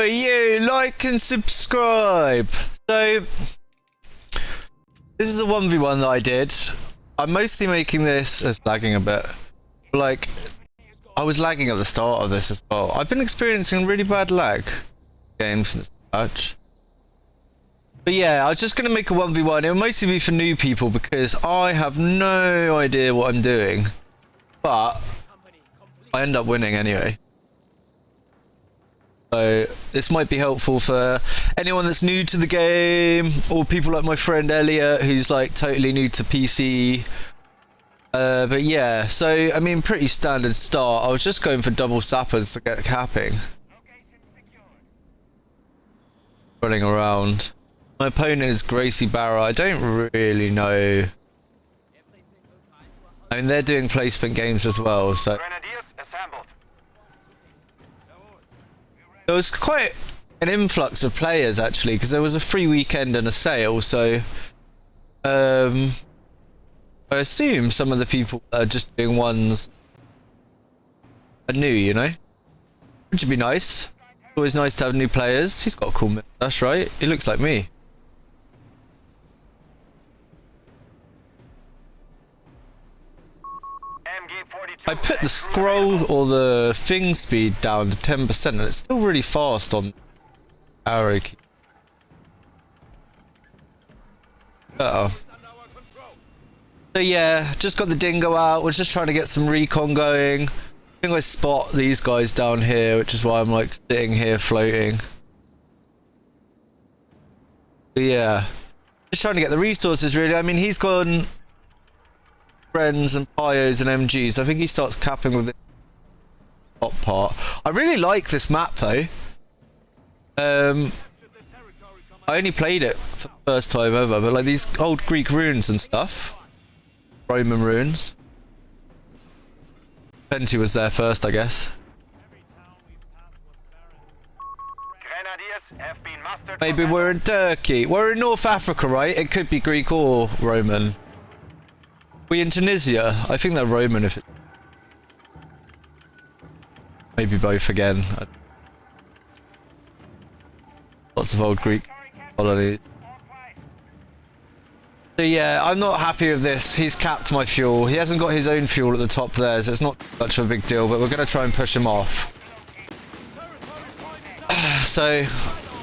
you like and subscribe. So this is a 1v1 that I did. I'm mostly making this as lagging a bit. Like, I was lagging at the start of this as well. I've been experiencing really bad lag games since the patch. But yeah, I was just going to make a 1v1. It'll mostly be for new people because I have no idea what I'm doing. But I end up winning anyway. So this might be helpful for anyone that's new to the game, or people like my friend Elliot who's like totally new to PC. But yeah, so I mean, pretty standard start. I was just going for double sappers to get capping. Running around. My opponent is Gracie Barra. I don't really know. I mean, they're doing placement games as well, so there was quite an influx of players actually, because there was a free weekend and a sale. So I assume some of the people that are just doing ones are new, you know, which would be nice. Always nice to have new players. He's got a cool mustache, right? He looks like me. I put the scroll or the thing speed down to 10% and it's still really fast on arrow key. Uh-oh. So yeah, just got the dingo out. We're just trying to get some recon going. I think I spot these guys down here, which is why I'm like sitting here floating. But yeah, just trying to get the resources really. I mean, he's gone friends and pyos and MGs. I think he starts capping with the top part. I really like this map though. I only played it for the first time ever, but like these old Greek runes and stuff, Roman runes. Plenty was there first, I guess. Maybe we're in Turkey. We're in North Africa, right? It could be Greek or Roman. We in Tunisia? I think they're Roman if it... Maybe both again. Lots of old Greek colonies. So yeah, I'm not happy with this. He's capped my fuel. He hasn't got his own fuel at the top there, so it's not much of a big deal, but we're going to try and push him off. So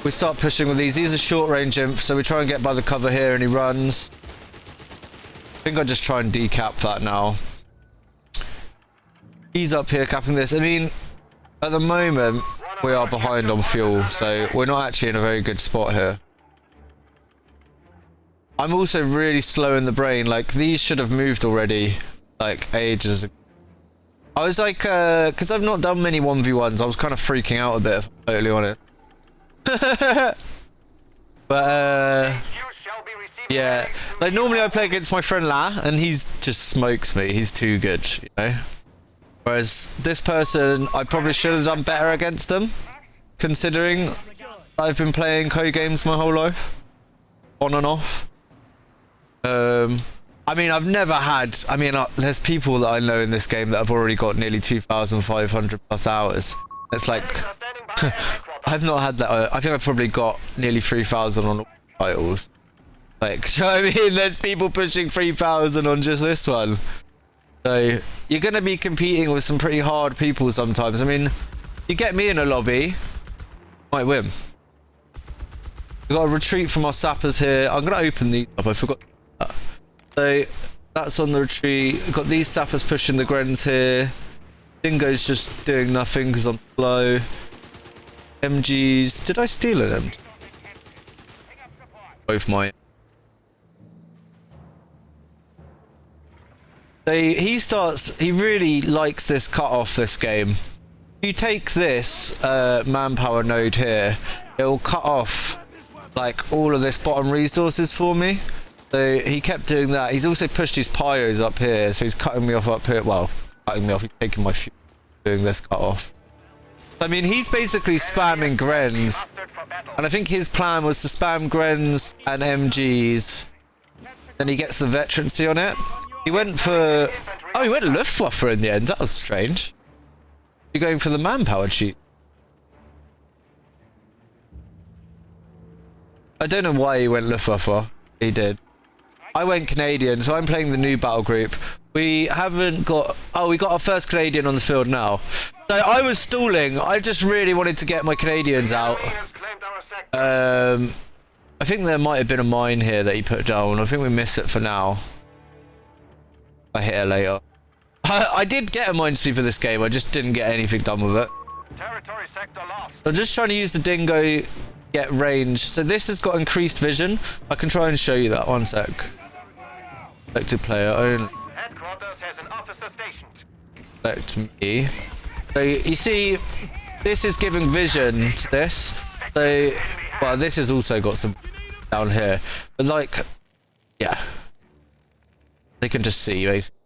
we start pushing with these. These are short range imp, so we try and get by the cover here and he runs. I think I'll just try and decap that now. He's up here capping this. I mean, at the moment, we are behind on fuel, so we're not actually in a very good spot here. I'm also really slow in the brain. Like, these should have moved already, like, ages ago. I was like, because I've not done many 1v1s, I was kind of freaking out a bit, if I'm totally honest. But, yeah, like normally I play against my friend La, and he's just smokes me. He's too good, you know. Whereas this person, I probably should have done better against them, considering I've been playing COH games my whole life, on and off. I mean, I've never had. I mean, there's people that I know in this game that have already got nearly 2,500 plus hours. It's like I've not had that. I think I've probably got nearly 3,000 on all titles. Like, do you know what I mean? There's people pushing 3,000 on just this one. So you're gonna be competing with some pretty hard people sometimes. I mean, you get me in a lobby, might win. We've got a retreat from our sappers here. I'm gonna open these up. I forgot that. So that's on the retreat. We've got these sappers pushing the Grens here. Dingo's just doing nothing because I'm slow. MGs. Did I steal an MG? Both mine. So he really likes this cut-off this game. If you take this manpower node here, it will cut off like all of this bottom resources for me. So he kept doing that. He's also pushed his pyos up here, so he's cutting me off up here. Well, cutting me off, he's taking my fuel, doing this cut-off. I mean, he's basically spamming Grens, and I think his plan was to spam Grens and MGs, then he gets the veterancy on it. He went for... Oh, he went Luftwaffe in the end. That was strange. You're going for the manpower cheat. I don't know why he went Luftwaffe. He did. I went Canadian, so I'm playing the new battle group. We haven't got... Oh, we got our first Canadian on the field now. So I was stalling. I just really wanted to get my Canadians out. I think there might have been a mine here that he put down. I think we miss it for now. I hit it later. I did get a minesweeper this game. I just didn't get anything done with it. Territory sector lost. I'm just trying to use the dingo, get range. So this has got increased vision. I can try and show you that. One sec. Selected player only. Headquarters has an officer stationed. Select me. So you see, this is giving vision to this. So, well, this has also got some down here. But like, yeah. They can just see, basically.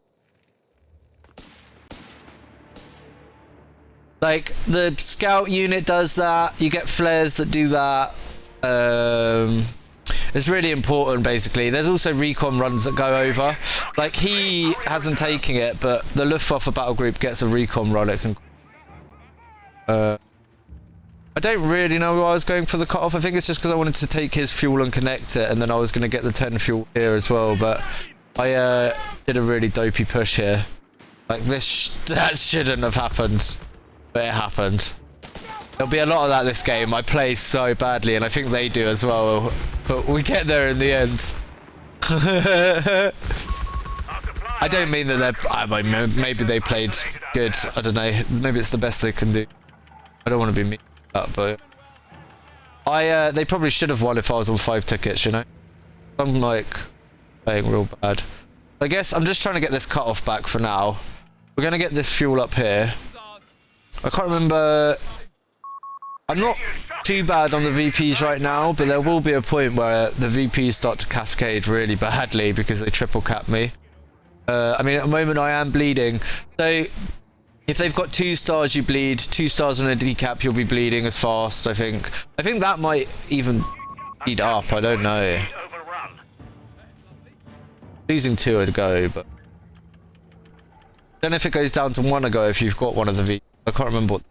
Like, the scout unit does that. You get flares that do that. It's really important, basically. There's also recon runs that go over. Like, he hasn't taken it, but the Luftwaffe battle group gets a recon run. It can... I don't really know why I was going for the cutoff. I think it's just because I wanted to take his fuel and connect it, and then I was going to get the 10 fuel here as well. But I did a really dopey push here. Like, that shouldn't have happened. But it happened. There'll be a lot of that this game. I play so badly, and I think they do as well. But we get there in the end. I don't mean that they're... I mean, maybe they played good. I don't know. Maybe it's the best they can do. I don't want to be mean about that, but... they probably should have won if I was on 5 tickets, you know? I'm, like, playing real bad. I guess I'm just trying to get this cut-off back for now. We're going to get this fuel up here. I can't remember... I'm not too bad on the VPs right now, but there will be a point where the VPs start to cascade really badly because they triple cap me. I mean, at the moment I am bleeding. So, if they've got 2 stars, you bleed. 2 stars on a decap, you'll be bleeding as fast, I think. I think that might even speed up, I don't know. Losing 2 a go, but... I don't know if it goes down to 1 a go if you've got one of the VPs. I can't remember what...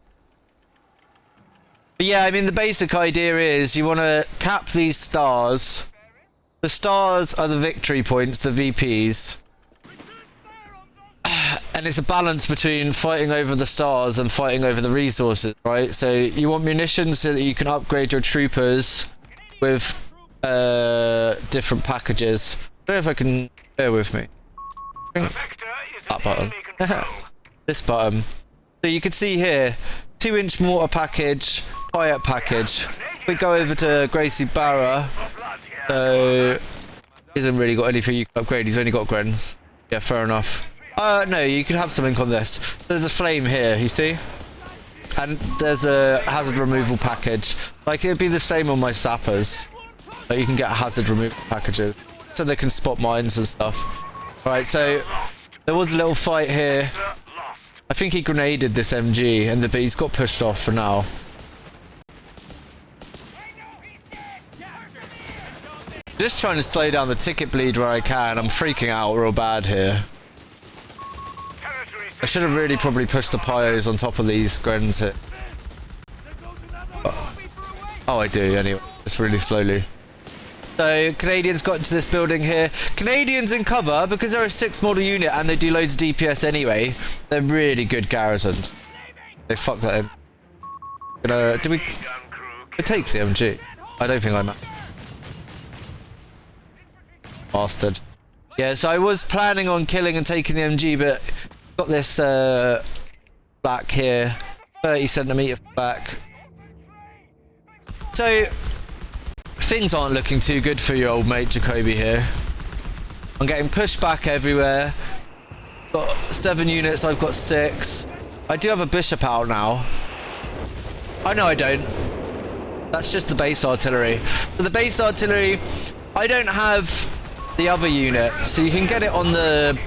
But yeah, I mean, the basic idea is you want to cap these stars. The stars are the victory points, the VPs. And it's a balance between fighting over the stars and fighting over the resources, right? So you want munitions so that you can upgrade your troopers with different packages. I don't know if I can... Bear with me. That button. This button. So you can see here, 2-inch mortar package, fire package. We go over to Gracie Barra. So he hasn't really got anything you can upgrade. He's only got Grens. Yeah, fair enough. No, you can have something on this. There's a flame here, you see? And there's a hazard removal package. Like, it'd be the same on my sappers. But you can get hazard removal packages. So they can spot mines and stuff. Alright, so there was a little fight here. I think he grenaded this MG, but he's got pushed off for now. Just trying to slow down the ticket bleed where I can. I'm freaking out real bad here. I should have really probably pushed the pyos on top of these Grens here. Oh, I do, anyway. Just really slowly. So, Canadians got into this building here. Canadians in cover, because they're a 6 model unit and they do loads of DPS anyway, they're really good garrisoned. They fucked that in. Did we... It takes the MG. I don't think I'm... Bastard. Yeah, so I was planning on killing and taking the MG, but... Got this, back here. 30 centimetre back. So... Things aren't looking too good for your old mate Jacoby here. I'm getting pushed back everywhere. Got 7 units, I've got 6. I do have a bishop out now. Oh no, I don't. That's just the base artillery. For the base artillery, I don't have the other unit, so you can get it on the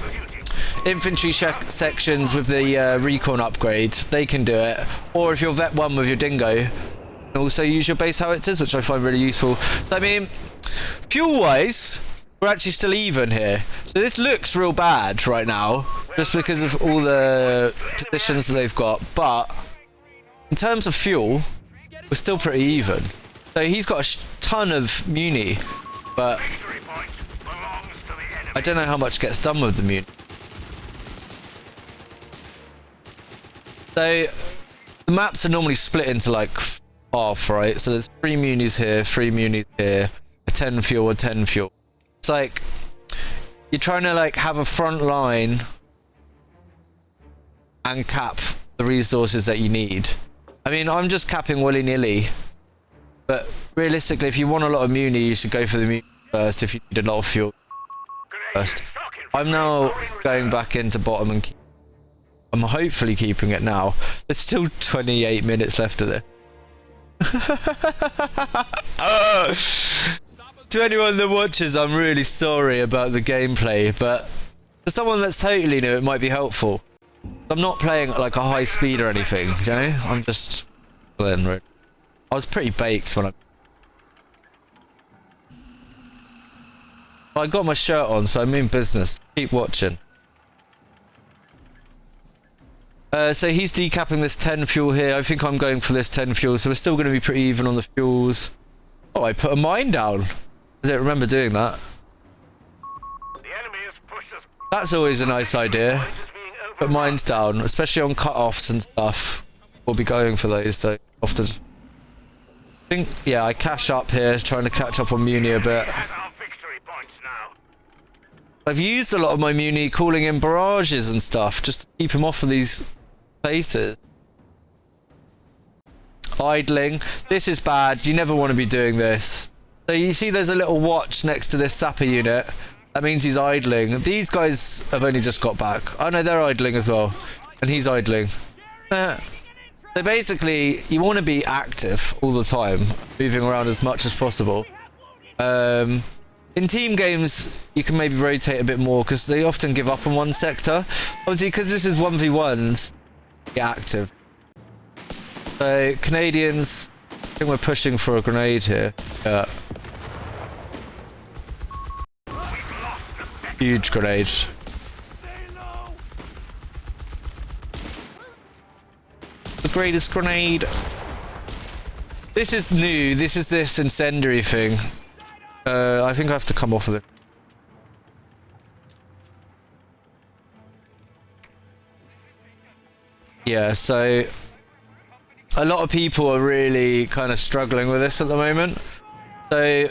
infantry sections with the recon upgrade. They can do it. Or if you're Vet 1 with your dingo, also use your base howitzers, which I find really useful. So, I mean, fuel-wise, we're actually still even here. So this looks real bad right now, just because of all the positions that they've got. But in terms of fuel, we're still pretty even. So he's got a ton of muni, but I don't know how much gets done with the muni. So the maps are normally split into like half, right? So there's 3 munis here, 3 munis here, a 10 fuel, a 10 fuel. It's like you're trying to like have a front line and cap the resources that you need. I mean, I'm just capping willy-nilly, but realistically, if you want a lot of muni, you should go for the muni first if you need a lot of fuel first. I'm now going back into bottom and I'm hopefully keeping it now. There's still 28 minutes left of it. To anyone that watches, I'm really sorry about the gameplay, but for someone that's totally new, it might be helpful. I'm not playing like a high speed or anything, you know? I'm just playing. I was pretty baked when I got my shirt on, so I'm in business. Keep watching. So he's decapping this 10 fuel here. I think I'm going for this 10 fuel, so we're still going to be pretty even on the fuels. Oh, I put a mine down. I don't remember doing that. That's always a nice idea. Put mines down, especially on cut-offs and stuff. We'll be going for those so often. I think, yeah, I cash up here, trying to catch up on muni a bit. I've used a lot of my muni calling in barrages and stuff, just to keep him off of these places. Idling. This is bad. You never want to be doing this. So you see there's a little watch next to this sapper unit. That means he's idling. These guys have only just got back. Oh no, they're idling as well. And he's idling. So basically, you want to be active all the time, moving around as much as possible. In team games, you can maybe rotate a bit more because they often give up on one sector. Obviously, because this is 1v1s, be active. So, Canadians, I think we're pushing for a grenade here. Yeah. Huge grenade. The greatest grenade. This is new. This is this incendiary thing. I think I have to come off of it. Yeah, so a lot of people are really kind of struggling with this at the moment. So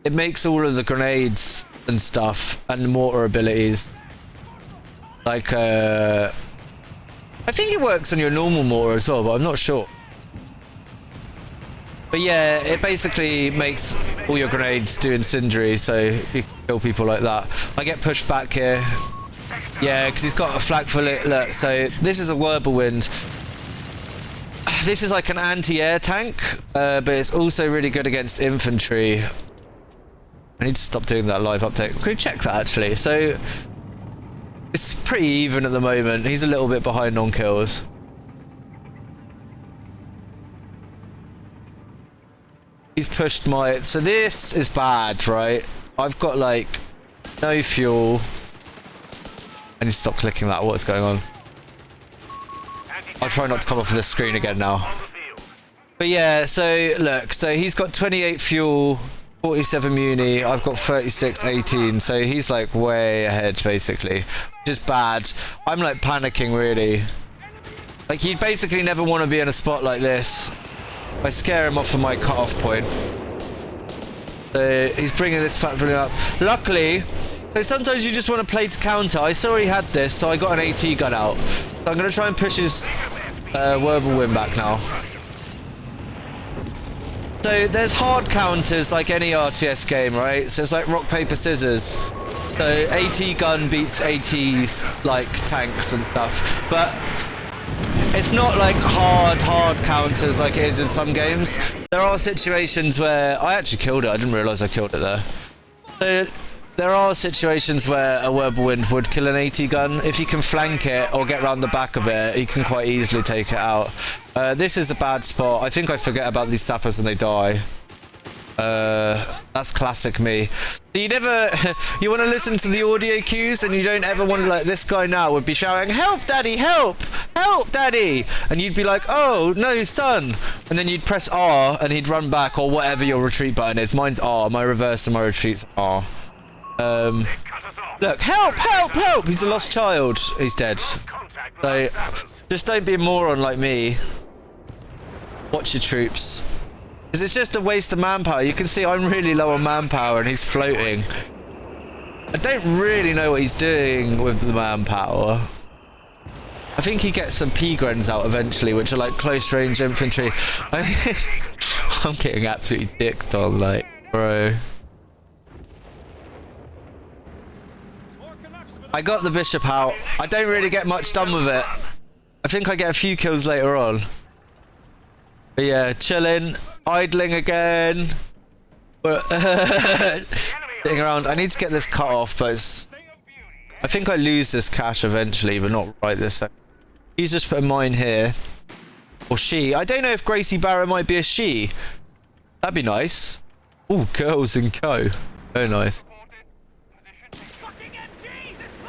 it makes all of the grenades and stuff and mortar abilities like I think it works on your normal mortar as well, but I'm not sure. But yeah, it basically makes all your grenades do incendiary, so you can kill people like that. I get pushed back here. Yeah, because he's got a flak for it. Look, so this is a whirlwind. This is like an anti-air tank, but it's also really good against infantry. I need to stop doing that live update. Can we check that actually? So it's pretty even at the moment. He's a little bit behind on kills. He's pushed my... So this is bad, right? I've got like no fuel. I need to stop clicking that. What's going on? I'll try not to come off of this screen again now. But yeah, so look. So he's got 28 fuel, 47 muni. I've got 36, 18. So he's like way ahead basically, which is bad. I'm like panicking really. Like you'd basically never want to be in a spot like this. I scare him off of my cut-off point. So he's bringing this factory up. Luckily, so sometimes you just want to play to counter. I saw he had this, so I got an AT gun out. So I'm going to try and push his whirlwind back now. So there's hard counters like any RTS game, right? So it's like rock, paper, scissors. So AT gun beats ATs like tanks and stuff. But it's not like hard counters like it is in some games. There are situations where... I actually killed it. I didn't realise I killed it there. So there are situations where a whirlwind would kill an AT gun. If you can flank it or get around the back of it, you can quite easily take it out. This is a bad spot. I think I forget about these sappers and they die. That's classic me. You never, you want to listen to the audio cues and you don't ever want to, like, this guy now would be shouting, help daddy, help, help daddy. And you'd be like, oh no son. And then you'd press R and he'd run back, or whatever your retreat button is. Mine's R, my reverse and my retreat's R. Look, help, help, help. He's a lost child. He's dead. So just don't be a moron like me. Watch your troops. Because it's just a waste of manpower. You can see I'm really low on manpower and he's floating. I don't really know what he's doing with the manpower. I think he gets some P-grens out eventually, which are like close range infantry. I'm getting absolutely dicked on, like, bro. I got the bishop out. I don't really get much done with it. I think I get a few kills later on. But yeah, chilling. Idling again. But sitting around. I need to get this cut off, but it's, I think I lose this cash eventually, but not right this second. He's just put a mine here. Or she. I don't know if Gracie Barra might be a she. That'd be nice. Ooh, girls and co. Very nice.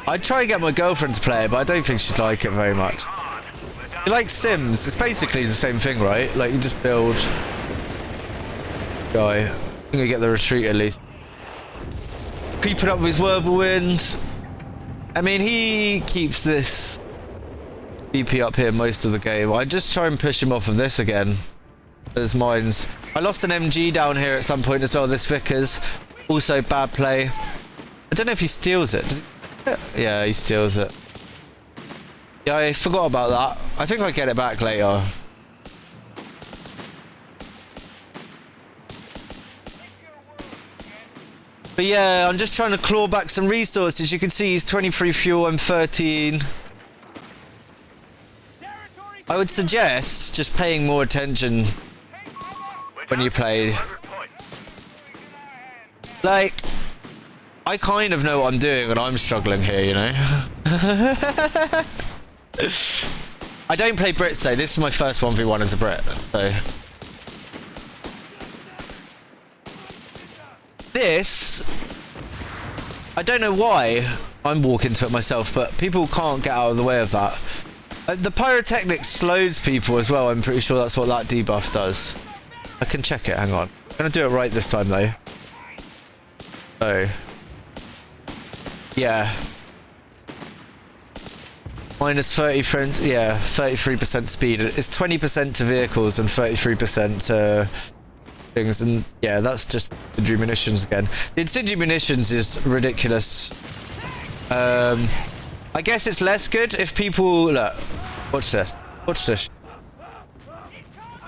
I'd try and get my girlfriend to play it, but I don't think she'd like it very much. You like Sims? It's basically the same thing, right? Like, you just build... Guy. I think I get the retreat at least. Creeping up with his Whirlwind. I mean, he keeps this BP up here most of the game. I just try and push him off of this again. There's mines. I lost an MG down here at some point as well. This Vickers. Also bad play. I don't know if he steals it. Does he? Yeah, he steals it. Yeah, I forgot about that. I think I'll get it back later. But yeah, I'm just trying to claw back some resources. You can see he's 23 fuel, I'm 13. I would suggest just paying more attention when you play. Like, I kind of know what I'm doing and I'm struggling here, you know? I don't play Brits though. This is my first 1v1 as a Brit, so... This... I don't know why I'm walking to it myself, but people can't get out of the way of that. The pyrotechnics slows people as well. I'm pretty sure that's what that debuff does. I can check it, hang on. I'm gonna do it right this time though. So... Yeah. Minus 30, yeah, 33% speed. It's 20% to vehicles and 33% to things, and yeah, that's just incendiary munitions again. The incendiary munitions is ridiculous. I guess it's less good if people look. Watch this. Watch this.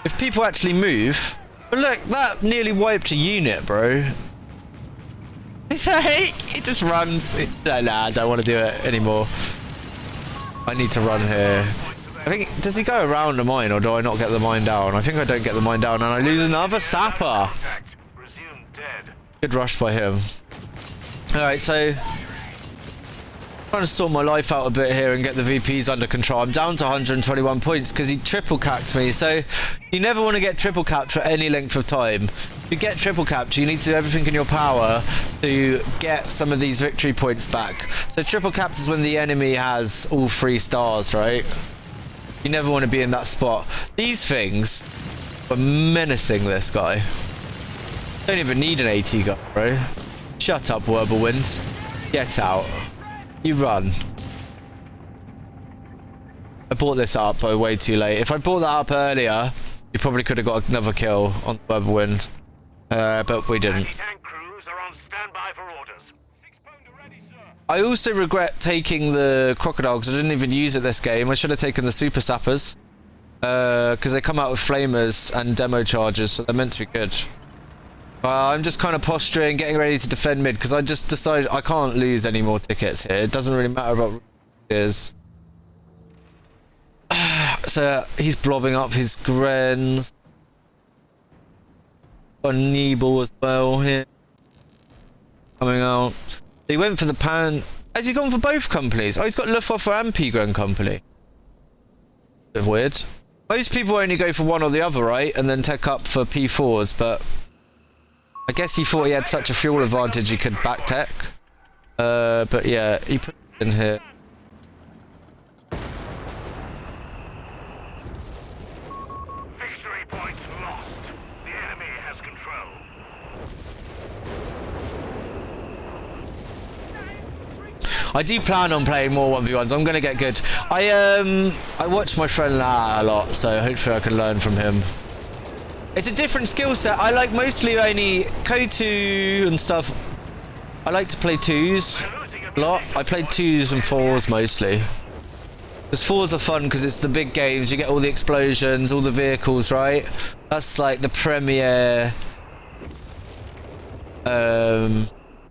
If people actually move, but look, that nearly wiped a unit, bro. It just runs. Nah, I don't want to do it anymore. I need to run here. I think, does he go around the mine or do I not get the mine down? I think I don't get the mine down and I lose another sapper. Good rush by him. Alright, so trying to sort my life out a bit here and get the VPs under control. I'm down to 121 points because he triple capped me. So you never want to get triple capped for any length of time. If you get triple capped, you need to do everything in your power to get some of these victory points back. So triple capped is when the enemy has all 3 stars, right? You never want to be in that spot. These things were menacing this guy. Don't even need an AT gun, bro. Shut up, Whirlwinds. Get out. You run. I bought this up by way too late. If I bought that up earlier, you probably could have got another kill on the Whirlwind. But we didn't. I also regret taking the crocodile because I didn't even use it this game. I should have taken the super sappers. Because they come out with flamers and demo charges, so they're meant to be good. I'm just kind of posturing, getting ready to defend mid, because I just decided I can't lose any more tickets here. It doesn't really matter about it is. So he's blobbing up his Grens. Got a Nebel as well here. Coming out. He went for the Pan. Has he gone for both companies? Oh, he's got Luftwaffe and P-Gren company. Bit weird. Most people only go for one or the other, right? And then tech up for P4s, but... I guess he thought he had such a fuel advantage he could back tech. But yeah, he put it in here. Victory point lost. The enemy has control. I do plan on playing more 1v1s. I'm gonna get good. I watch my friend La a lot, so hopefully I can learn from him. It's a different skill set. I like mostly only Code 2 and stuff. I like to play 2s a lot. I played 2s and 4s mostly. Because 4s are fun because it's the big games. You get all the explosions, all the vehicles, right? That's like the premier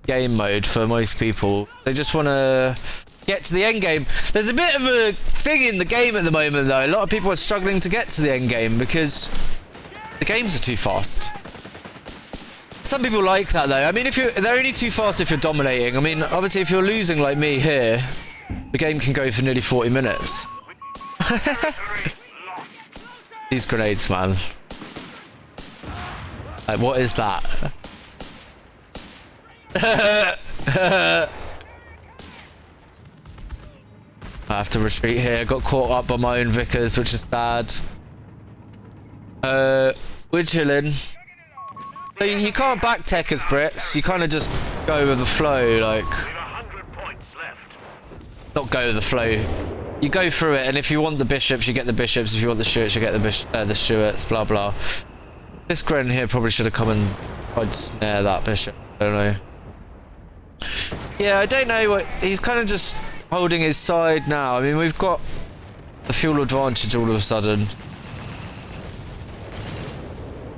game mode for most people. They just want to get to the end game. There's a bit of a thing in the game at the moment though. A lot of people are struggling to get to the end game because the games are too fast. Some people like that though. I mean, they're only too fast if you're dominating. I mean, obviously if you're losing like me here, the game can go for nearly 40 minutes. These grenades, man. Like, what is that? I have to retreat here. Got caught up by my own Vickers, which is bad. We're chilling. So you can't back tech as Brits. You kind of just go with the flow, like. Not go with the flow. You go through it, and if you want the bishops, you get the bishops. If you want the Stuarts, you get the Stuarts. Blah blah. This Gren here probably should have come and tried to snare that bishop. I don't know. Yeah, I don't know what he's kind of just holding his side now. I mean, we've got the fuel advantage all of a sudden.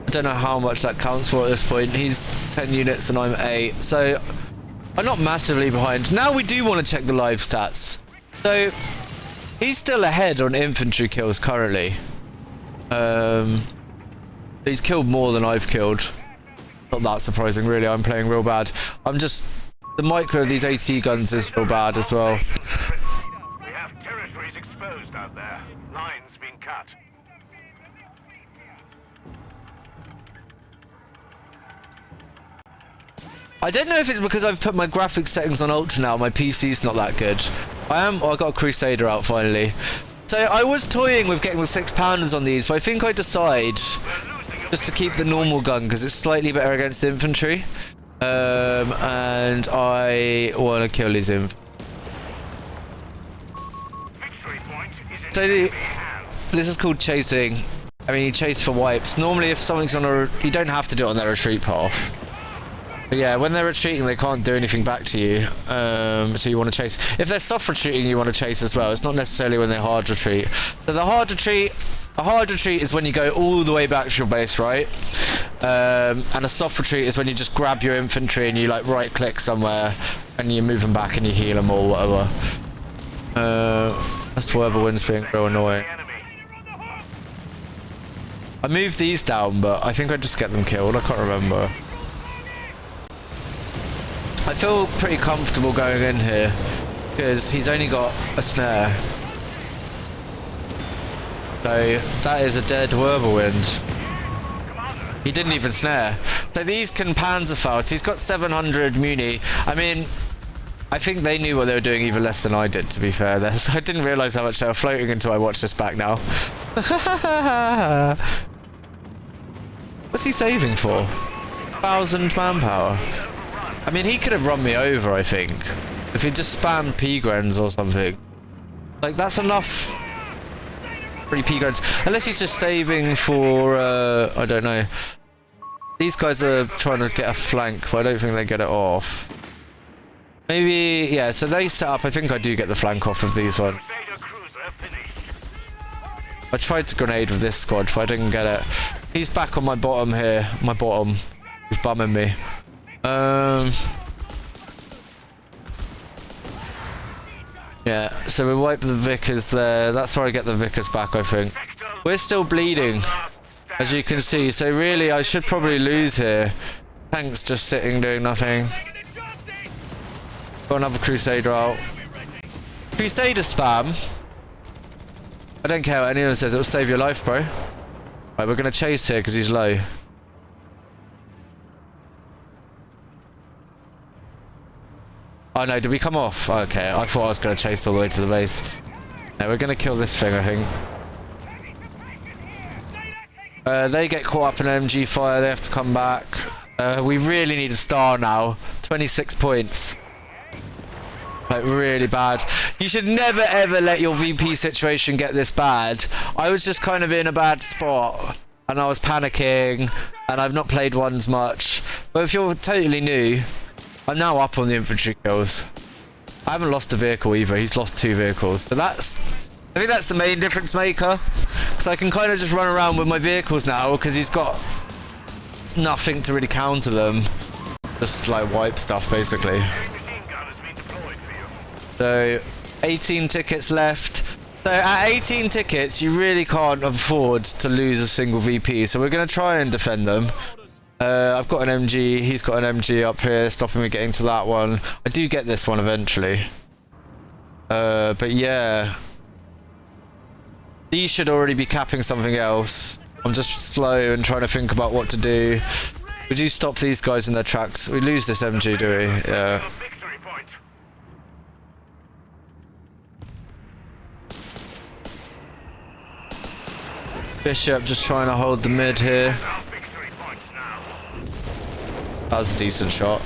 I don't know how much that counts for at this point. He's 10 units and I'm 8, so I'm not massively behind. Now we do want to check the live stats. So he's still ahead on infantry kills currently. He's killed more than I've killed. Not that surprising, really. I'm playing real bad. The micro of these AT guns is real bad as well. We have territories exposed out there. Lines being cut. I don't know if it's because I've put my graphics settings on ultra now. My PC's not that good. I got a Crusader out finally. So I was toying with getting the 6-pounders on these, but I think I decide just to keep the normal gun because it's slightly better against infantry. And I want to kill his inf. So this is called chasing. I mean, you chase for wipes. Normally, if something's on you don't have to do it on their retreat path. But yeah, when they're retreating, they can't do anything back to you. So you want to chase. If they're soft retreating, you want to chase as well. It's not necessarily when they hard retreat. So the hard retreat is when you go all the way back to your base, right? And a soft retreat is when you just grab your infantry and you like right click somewhere and you move them back and you heal them or whatever. That's Whirlwind's being real annoying. I moved these down, but I think I just get them killed. I can't remember. I feel pretty comfortable going in here because he's only got a snare. So that is a dead Whirlwind. He didn't even snare. So these can Panzerfaust. He's got 700 Muni. I mean, I think they knew what they were doing even less than I did, to be fair. I didn't realise how much they were floating until I watched this back now. What's he saving for? 1,000 manpower. I mean, he could have run me over, I think. If he just spammed P-Grens or something. Like, that's enough. 3 P-Grens. Unless he's just saving for, I don't know. These guys are trying to get a flank, but I don't think they get it off. Maybe, yeah, so they set up. I think I do get the flank off of these ones. I tried to grenade with this squad, but I didn't get it. He's back on my bottom here. My bottom. He's bumming me. Yeah, so we wipe the Vickers there. That's where I get the Vickers back, I think. We're still bleeding, as you can see. So really, I should probably lose here. Tanks just sitting doing nothing. Got another Crusader out. Crusader spam. I don't care what anyone says. It'll save your life, bro. Right, we're gonna chase here because he's low. Oh no, did we come off? Okay, I thought I was going to chase all the way to the base. No, we're going to kill this thing, I think. They get caught up in MG fire, they have to come back. We really need a star now. 26 points. Like, really bad. You should never ever let your VP situation get this bad. I was just kind of in a bad spot. And I was panicking. And I've not played ones much. But if you're totally new, I'm now up on the infantry kills. I haven't lost a vehicle either. He's lost 2 vehicles. So that's... I think that's the main difference maker. Because I can kind of just run around with my vehicles now. Because he's got nothing to really counter them. Just like wipe stuff basically. So 18 tickets left. So at 18 tickets you really can't afford to lose a single VP. So we're going to try and defend them. I've got an MG. He's got an MG up here stopping me getting to that one. I do get this one eventually. But yeah. These should already be capping something else. I'm just slow and trying to think about what to do. We do stop these guys in their tracks. We lose this MG, do we? Yeah. Bishop just trying to hold the mid here. That was a decent shot.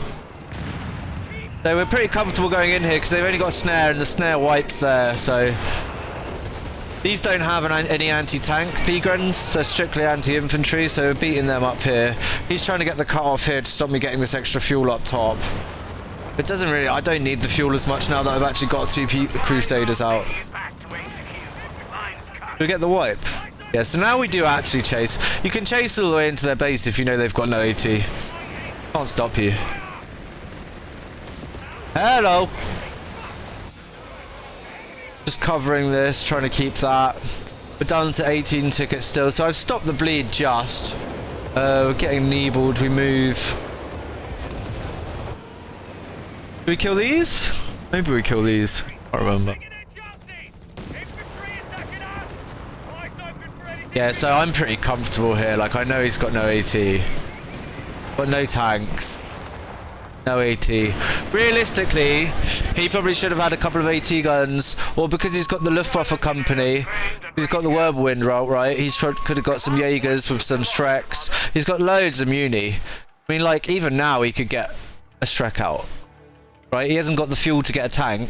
So we're pretty comfortable going in here because they've only got a snare and the snare wipes there, so... These don't have any anti-tank B-grunts, they're strictly anti-infantry, so we're beating them up here. He's trying to get the cut off here to stop me getting this extra fuel up top. It doesn't really... I don't need the fuel as much now that I've actually got 2 Crusaders out. Do we get the wipe? Yeah, so now we do actually chase. You can chase all the way into their base if you know they've got no AT. Can't stop you. Hello! Just covering this, trying to keep that. We're down to 18 tickets still, so I've stopped the bleed just. We're getting neebled, we move. Do we kill these? Maybe we kill these. I can't remember. Yeah, so I'm pretty comfortable here. Like, I know he's got no AT. Got no tanks. No AT. Realistically, he probably should have had a couple of AT guns, or because he's got the Luftwaffe company, he's got the Whirlwind route, right? He could have got some Jaegers with some Shreks. He's got loads of Muni. I mean, like, even now he could get a Shrek out, right? He hasn't got the fuel to get a tank.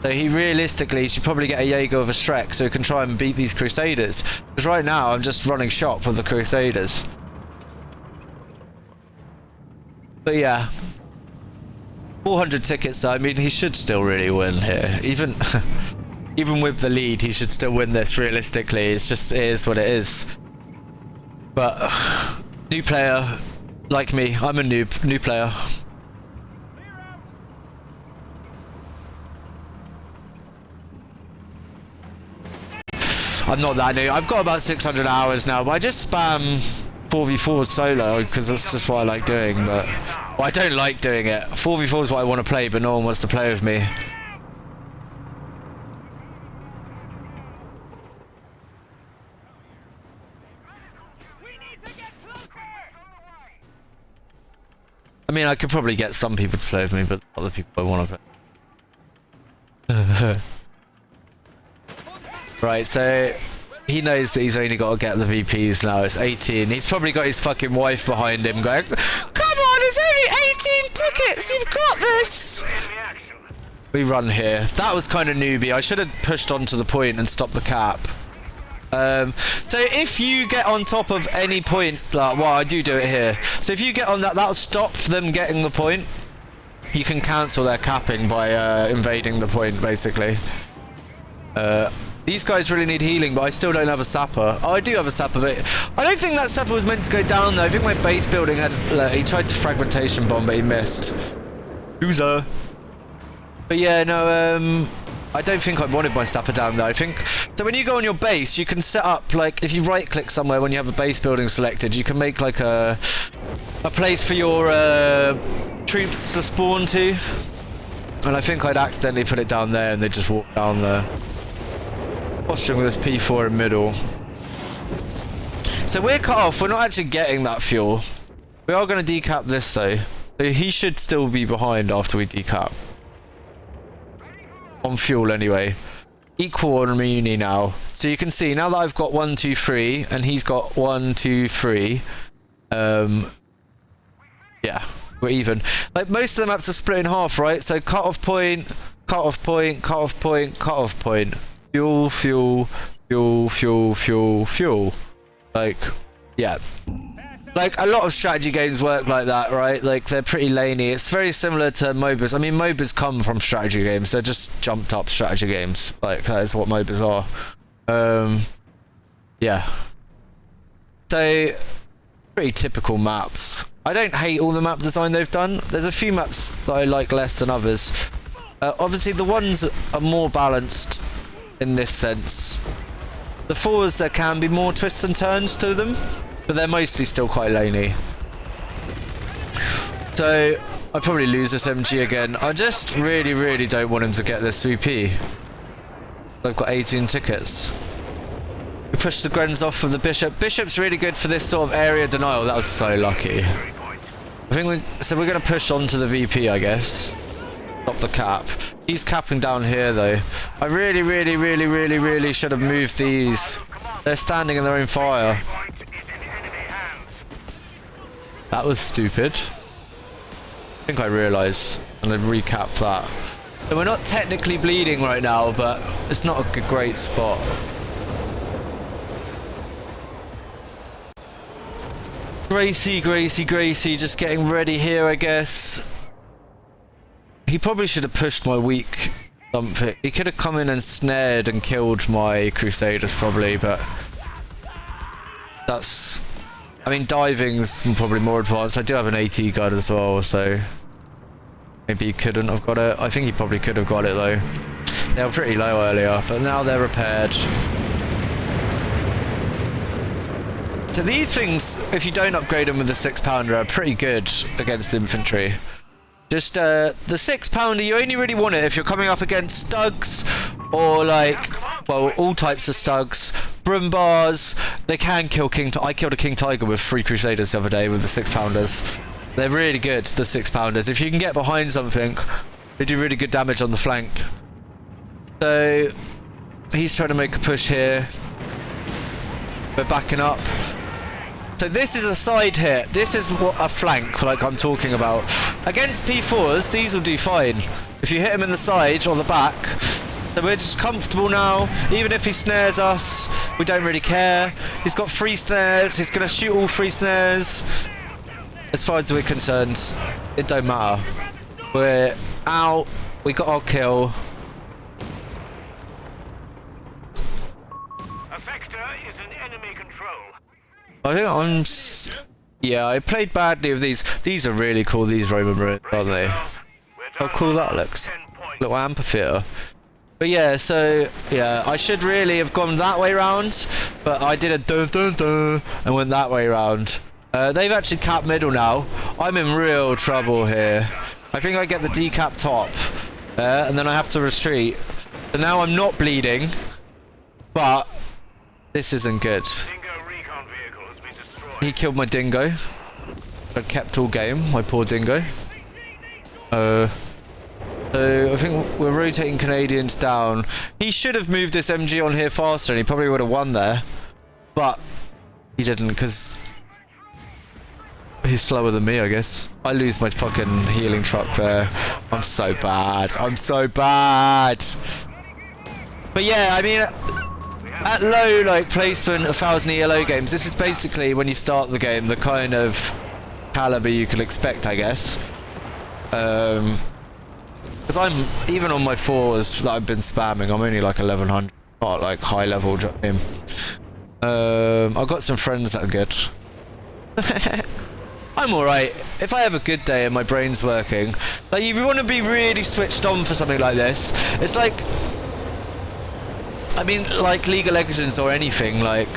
So he realistically should probably get a Jaeger with a Shrek so he can try and beat these Crusaders. Because right now I'm just running shop with the Crusaders. But yeah. 400 tickets though, I mean he should still really win here. Even even with the lead he should still win this realistically. It's just, it is what it is. But new player like me, I'm a new player. I'm not that new. I've got about 600 hours now, but I just spam 4v4 solo because that's just what I like doing. But well, I don't like doing it. 4v4 is what I want to play, but no one wants to play with me. I mean, I could probably get some people to play with me, but other people I want to play. Right, so he knows that he's only got to get the VPs now. It's 18. He's probably got his fucking wife behind him going, "Come on, it's only 18 tickets. You've got this." We run here. That was kind of newbie. I should have pushed onto the point and stopped the cap. So if you get on top of any point, like, well, I do it here. So if you get on that, that'll stop them getting the point. You can cancel their capping by invading the point, basically. These guys really need healing, but I still don't have a sapper. Oh, I do have a sapper, but I don't think that sapper was meant to go down, though. I think my base building had... he tried to fragmentation bomb, but he missed. Loser. But yeah, no, I don't think I wanted my sapper down there. I think... So when you go on your base, you can set up, like, if you right-click somewhere when you have a base building selected, you can make, like, a place for your troops to spawn to. And I think I'd accidentally put it down there, and they just walked down there. Posturing with this P4 in middle. So we're cut off. We're not actually getting that fuel. We are going to decap this though. So he should still be behind after we decap. on fuel anyway. Equal on Muni now. So you can see now that I've got 1, 2, 3, and he's got 1, 2, 3. Yeah, we're even. Like most of the maps are split in half, right? So cut-off point, cut-off point, cut-off point, cut-off point. Fuel, fuel, fuel, fuel, fuel, fuel. Like, yeah. Like, a lot of strategy games work like that, right? Like, they're pretty laney. It's very similar to MOBAs. I mean, MOBAs come from strategy games. They're just jumped up strategy games. Like, that is what MOBAs are. Yeah. So, pretty typical maps. I don't hate all the map design they've done. There's a few maps that I like less than others. Obviously, the ones are more balanced in this sense. The 4s, there can be more twists and turns to them, but they're mostly still quite laney. So, I'd probably lose this MG again. I just really, really don't want him to get this VP. I've got 18 tickets. We push the Grens off of the Bishop. Bishop's really good for this sort of area denial. That was so lucky. I think we're going to push on to the VP, I guess. Stop the cap. He's capping down here, though. I really, really, really, really, really should have moved these. They're standing in their own fire. That was stupid. I think I realised, and I'd recap that. So we're not technically bleeding right now, but it's not a great spot. Gracie, Gracie, Gracie, just getting ready here, I guess. He probably should have pushed my weak something. He could have come in and snared and killed my Crusaders, probably, but that's... I mean, diving's probably more advanced. I do have an AT gun as well, so maybe he couldn't have got it. I think he probably could have got it, though. They were pretty low earlier, but now they're repaired. So these things, if you don't upgrade them with the 6-pounder, are pretty good against infantry. Just the 6-pounder, you only really want it if you're coming up against Stugs or like, well, all types of Stugs. Broom bars, they can kill I killed a King Tiger with 3 Crusaders the other day with the 6-pounders. They're really good, the 6-pounders. If you can get behind something, they do really good damage on the flank. So he's trying to make a push here. We're backing up. So this is a side hit. This is what a flank, like I'm talking about. Against P4s, these will do fine. If you hit him in the side or the back. So we're just comfortable now. Even if he snares us, we don't really care. He's got 3 snares. He's going to shoot all 3 snares. As far as we're concerned, it don't matter. We're out. We got our kill. I think yeah, I played badly with these. These are really cool, these Roman ruins, aren't they? How cool that looks. Little amphitheatre. But yeah, so, yeah, I should really have gone that way round, but I did a dun-dun-dun and went that way round. They've actually capped middle now. I'm in real trouble here. I think I get the decap top, and then I have to retreat. So now I'm not bleeding, but this isn't good. He killed my dingo. I kept all game, my poor dingo. So I think we're rotating Canadians down. He should have moved this MG on here faster and he probably would have won there. But he didn't because he's slower than me, I guess. I lose my fucking healing truck there. I'm so bad. I'm so bad. But yeah, I mean... At low, like, placement, 1,000 ELO games, this is basically, when you start the game, the kind of caliber you can expect, I guess. Because I'm, even on my 4s that I've been spamming, I'm only like 1100, not like high level, do you know what I mean? I've got some friends that are good. I'm alright. If I have a good day and my brain's working, like, if you want to be really switched on for something like this, it's like... I mean, like League of Legends or anything, like,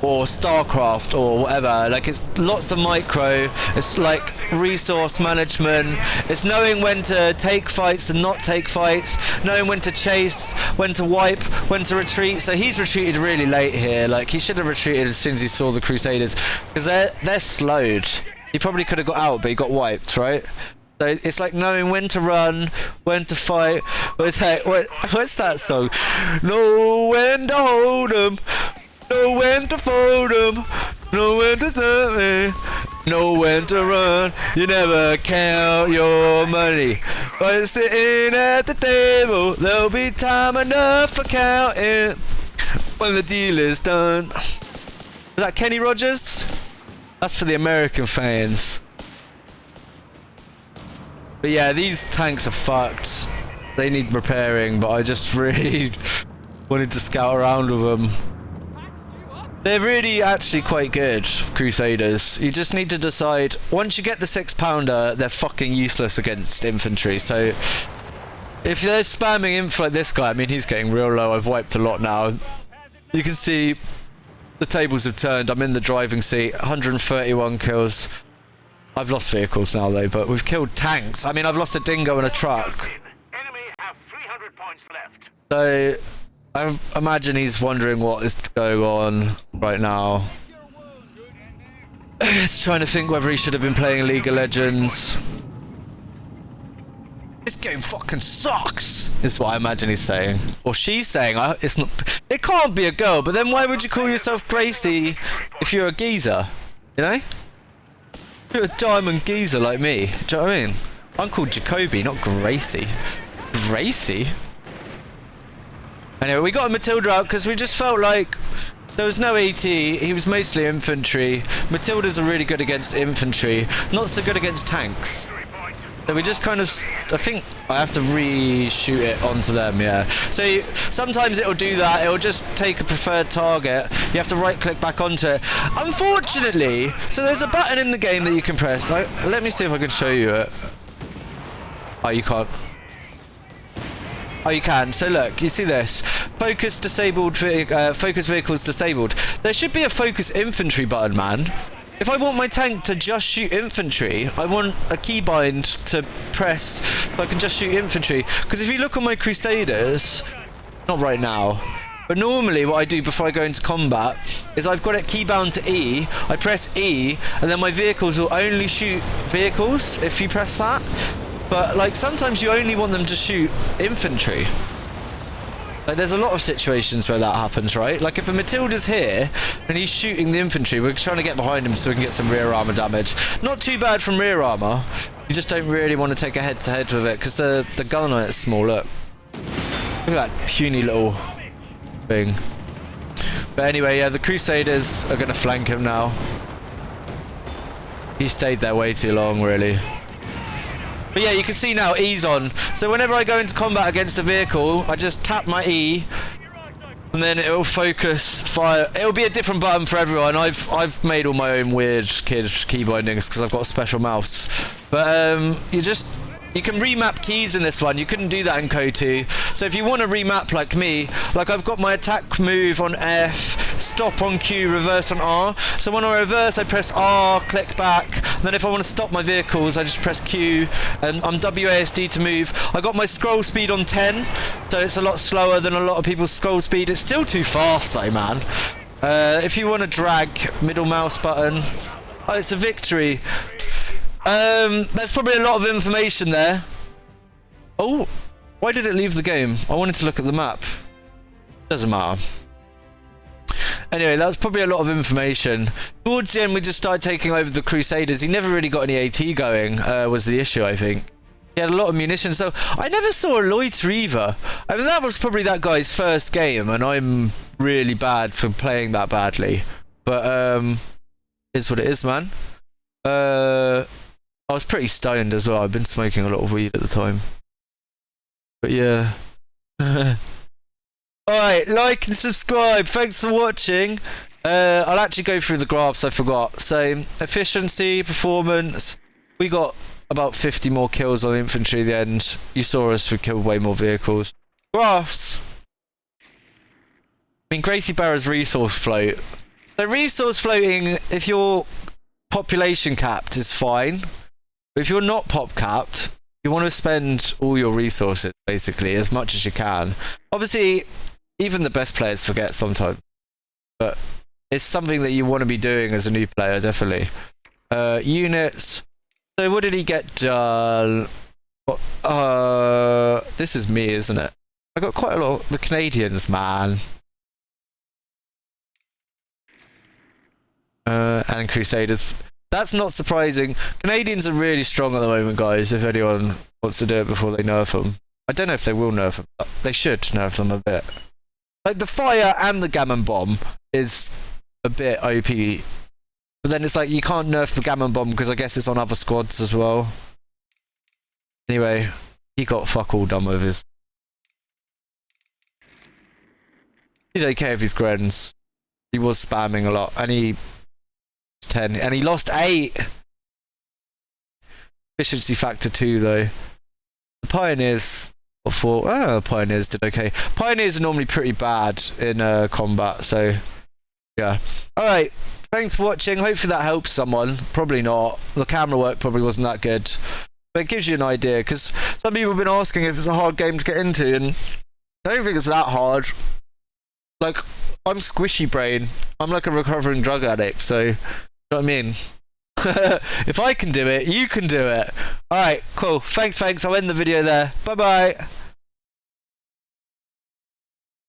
or StarCraft or whatever, like, it's lots of micro, it's like resource management, it's knowing when to take fights and not take fights, knowing when to chase, when to wipe, when to retreat. So he's retreated really late here, like, he should have retreated as soon as he saw the Crusaders, because they're slowed. He probably could have got out, but he got wiped, right? So it's like knowing when to run, when to fight. What's that song? Know when to hold 'em, know when to fold 'em, know when to serve me, know when to run. You never count your money. But sitting at the table, there'll be time enough for counting when the deal is done. Is that Kenny Rogers? That's for the American fans. But yeah, these tanks are fucked. They need repairing, but I just really wanted to scout around with them. They're really actually quite good, Crusaders. You just need to decide, once you get the 6-pounder, they're fucking useless against infantry. So if they're spamming inf like this guy, I mean, he's getting real low. I've wiped a lot now. You can see the tables have turned. I'm in the driving seat, 131 kills. I've lost vehicles now though, but we've killed tanks. I mean, I've lost a dingo and a truck. Enemy have 300 points left. So I imagine he's wondering what is going on right now. He's trying to think whether he should have been playing League of Legends. This game fucking sucks, is what I imagine he's saying. Or she's saying. It's not. It can't be a girl, but then why would you call yourself Gracie if you're a geezer? You know? You're a diamond geezer like me. Do you know what I mean? I'm called Jacoby, not Gracie. Gracie? Anyway, we got a Matilda out because we just felt like there was no AT. He was mostly infantry. Matildas are really good against infantry, not so good against tanks. So we just kind of, I think I have to reshoot it onto them, yeah. So sometimes it'll do that, it'll just take a preferred target. You have to right click back onto it. Unfortunately, so there's a button in the game that you can press. Let me see if I can show you it. Oh, you can't. Oh, you can. So look, you see this. Focus disabled, focus vehicles disabled. There should be a focus infantry button, man. If I want my tank to just shoot infantry, I want a keybind to press so I can just shoot infantry. Because if you look on my Crusaders, not right now, but normally what I do before I go into combat is I've got it keybound to E, I press E, and then my vehicles will only shoot vehicles if you press that. But like sometimes you only want them to shoot infantry. Like there's a lot of situations where that happens, right? Like if a Matilda's here and he's shooting the infantry, we're trying to get behind him so we can get some rear armor damage. Not too bad from rear armor. You just don't really want to take a head-to-head with it because the gun on it's small. Look at that puny little thing. But anyway, yeah, the Crusaders are going to flank him now. He stayed there way too long, really. But yeah, you can see now E's on. So whenever I go into combat against a vehicle, I just tap my E, and then it'll focus fire. It'll be a different button for everyone. I've made all my own weird key bindings because I've got a special mouse. But you can remap keys in this one. You couldn't do that in COH. So if you want to remap like me, like I've got my attack move on F, stop on Q, reverse on R. So when I reverse, I press R, click back. And then if I want to stop my vehicles, I just press Q, and I'm WASD to move. I got my scroll speed on 10, so it's a lot slower than a lot of people's scroll speed. It's still too fast though, man. If you want to drag middle mouse button, oh, it's a victory. There's probably a lot of information there. Oh, why did it leave the game? I wanted to look at the map. Doesn't matter. Anyway, that was probably a lot of information. Towards the end, we just started taking over the Crusaders. He never really got any AT going, was the issue, I think. He had a lot of munitions, so I never saw a loiter either. I mean, that was probably that guy's first game, and I'm really bad for playing that badly. But, is what it is, man. I was pretty stoned as well. I've been smoking a lot of weed at the time. But yeah. Alright, like and subscribe. Thanks for watching. I'll actually go through the graphs, I forgot. So, efficiency, performance. We got about 50 more kills on infantry at the end. You saw us, we killed way more vehicles. Graphs. I mean, Gracie Barra's resource float. So resource floating, if you're population capped, is fine. But if you're not pop capped, you want to spend all your resources, basically, as much as you can. Obviously, even the best players forget sometimes. But it's something that you want to be doing as a new player, definitely. Units. So what did he get done? This is me, isn't it? I got quite a lot of the Canadians, man. And Crusaders. That's not surprising. Canadians are really strong at the moment, guys, if anyone wants to do it before they nerf them. I don't know if they will nerf them. But they should nerf them a bit. Like, the fire and the gammon bomb is a bit OP. But then it's like, you can't nerf the gammon bomb because I guess it's on other squads as well. Anyway, he got fuck all done with his. He did okay with his Grens. He was spamming a lot, and he 10, and he lost 8. Efficiency factor 2 though. The Pioneers, Pioneers did okay. Pioneers are normally pretty bad in combat, so yeah. All right, thanks for watching. Hopefully that helps someone. Probably not. The camera work probably wasn't that good. But it gives you an idea, because some people have been asking if it's a hard game to get into, and I don't think it's that hard. Like, I'm squishy brain. I'm like a recovering drug addict, so, you know what I mean? If I can do it, you can do it. Alright, cool. Thanks. I'll end the video there. Bye-bye.